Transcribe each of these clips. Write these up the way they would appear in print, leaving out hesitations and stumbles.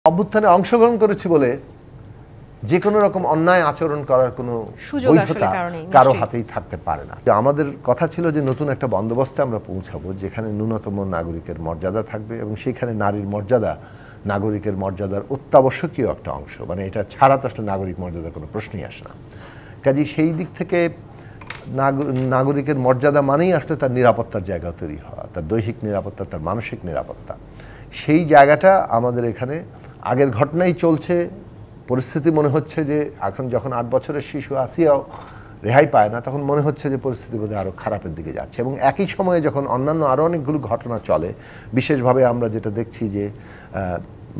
অভ্যুত্থানে অংশগ্রহণ করেছি বলে যে কোনো রকম অন্যায় আচরণ করার কোনো বৈধতা কারো হাতেই থাকতে পারে না। আমাদের কথা ছিল যে নতুন একটা বন্দোবস্তে আমরা পৌঁছাবো যেখানে ন্যূনতম নাগরিকের মর্যাদা থাকবে এবং সেখানে নারীর মর্যাদা নাগরিকের মর্যাদার অত্যাবশ্যকীয় একটা অংশ, মানে এটা ছাড়া তো আসলে নাগরিক মর্যাদার কোনো প্রশ্নই আসে না। কাজেই সেই দিক থেকে নাগরিকের মর্যাদা মানেই আসলে তার নিরাপত্তার জায়গা তৈরি হওয়া, তার দৈহিক নিরাপত্তা, তার মানসিক নিরাপত্তা। সেই জায়গাটা আমাদের এখানে আগের ঘটনাই চলছে। পরিস্থিতি মনে হচ্ছে যে এখন যখন 8 বছরের শিশু আসিয়াও রেহাই পায় না, তখন মনে হচ্ছে যে পরিস্থিতি বোধহয় আরও খারাপের দিকে যাচ্ছে। এবং একই সময়ে যখন অন্যান্য আরও অনেকগুলো ঘটনা চলে, বিশেষভাবে আমরা যেটা দেখছি যে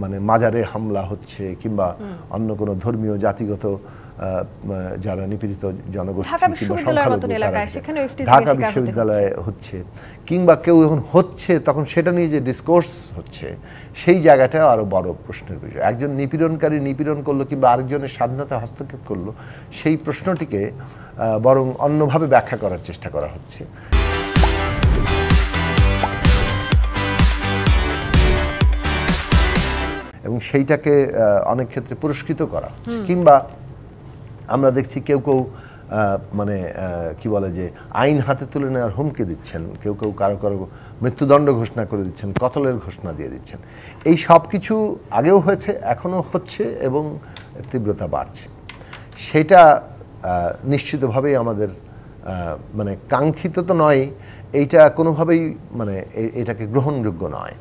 মানে মাজারে হামলা হচ্ছে কিংবা অন্য কোনো ধর্মীয় জাতিগত যারা নিপীড়িত জনগোষ্ঠী ঢাকা বিশ্ববিদ্যালয়ে হচ্ছে কিংবা কেউ যখন হচ্ছে তখন সেটা নিয়ে যে ডিসকোর্স হচ্ছে, সেই জায়গাটা আরও বড় প্রশ্নের বিষয়। একজন নিপীড়নকারী নিপীড়ন করলো কিংবা আরেকজনের স্বাধীনতা হস্তক্ষেপ করলো, সেই প্রশ্নটিকে বরং অন্যভাবে ব্যাখ্যা করার চেষ্টা করা হচ্ছে। এবং সেইটাকে অনেক ক্ষেত্রে পুরস্কৃত করা হচ্ছে। কিংবা আমরা দেখছি কেউ কেউ মানে কি বলে যে আইন হাতে তুলে নেওয়ার হুমকি দিচ্ছেন, কেউ কেউ কারো কারো মৃত্যুদণ্ড ঘোষণা করে দিচ্ছেন, কতলের ঘোষণা দিয়ে দিচ্ছেন। এই সব কিছু আগেও হয়েছে, এখনও হচ্ছে এবং তীব্রতা বাড়ছে। সেটা নিশ্চিতভাবেই আমাদের মানে কাঙ্ক্ষিত তো নয়, এইটা কোনোভাবেই মানে এটাকে গ্রহণযোগ্য নয়।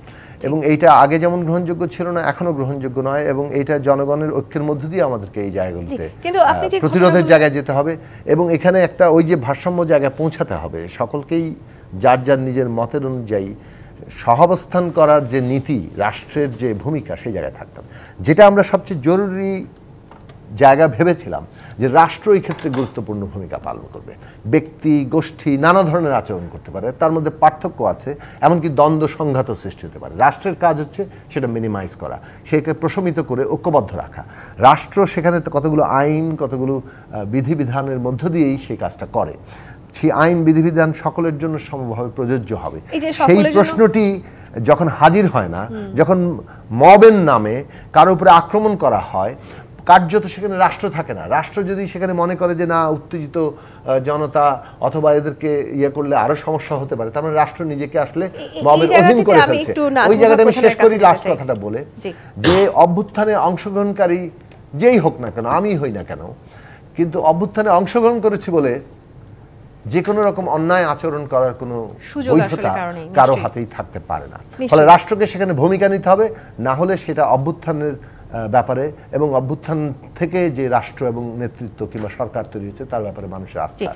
এবং এইটা আগে যেমন গ্রহণযোগ্য ছিল না, এখনো গ্রহণযোগ্য নয়। এবং এইটা জনগণের ঐক্যের মধ্য দিয়ে আমাদেরকে এই জায়গাগুলোতে প্রতিরোধের জায়গায় যেতে হবে এবং এখানে একটা ওই যে ভারসাম্য জায়গায় পৌঁছাতে হবে। সকলকেই যার যার নিজের মতের অনুযায়ী সহাবস্থান করার যে নীতি, রাষ্ট্রের যে ভূমিকা, সেই জায়গায় থাকতে হবে। যেটা আমরা সবচেয়ে জরুরি জায়গা ভেবেছিলাম যে রাষ্ট্র এই ক্ষেত্রে গুরুত্বপূর্ণ ভূমিকা পালন করবে। ব্যক্তি গোষ্ঠী নানা ধরনের আচরণ করতে পারে, তার মধ্যে পার্থক্য আছে, এমনকি দ্বন্দ্ব সংঘাত সৃষ্টি হতে পারে। রাষ্ট্রের কাজ হচ্ছে সেটা মিনিমাইজ করা, সেটাকে প্রশমিত করে ঐক্যবদ্ধ রাখা। রাষ্ট্র সেখানে কতগুলো আইন, কতগুলো বিধিবিধানের মধ্য দিয়েই সেই কাজটা করে। সেই আইন বিধিবিধান সকলের জন্য সমভাবে প্রযোজ্য হবে। সেই প্রশ্নটি যখন হাজির হয় না, যখন মবের নামে কারো উপরে আক্রমণ করা হয়, কার্যত সেখানে রাষ্ট্র থাকে না। রাষ্ট্র যদি সেখানে মনে করে যে না, উত্তেজিত জনতা অথবা এদেরকে ইয়ে করলে আরো সমস্যা হতে পারে, তার মানে রাষ্ট্র নিজেকে আসলে মবের অধীন করে ফেলছে। ওই জায়গাটা আমি শেষ করি লাস্ট কথাটা বলে, যে অভ্যুত্থানে অংশগ্রহণকারী যেই হোক না কেন, আমি হই না কেন, কিন্তু অভ্যুত্থানে অংশগ্রহণ করেছি বলে যে কোনো রকম অন্যায় আচরণ করার কোনো বৈধতা কারো হাতেই থাকতে পারে না। ফলে রাষ্ট্রকে সেখানে ভূমিকা নিতে হবে, না হলে সেটা অভ্যুত্থানের ব্যাপারে এবং অভ্যুত্থান থেকে যে রাষ্ট্র এবং নেতৃত্ব কিংবা সরকার তৈরি হয়েছে তার ব্যাপারে মানুষের আস্থা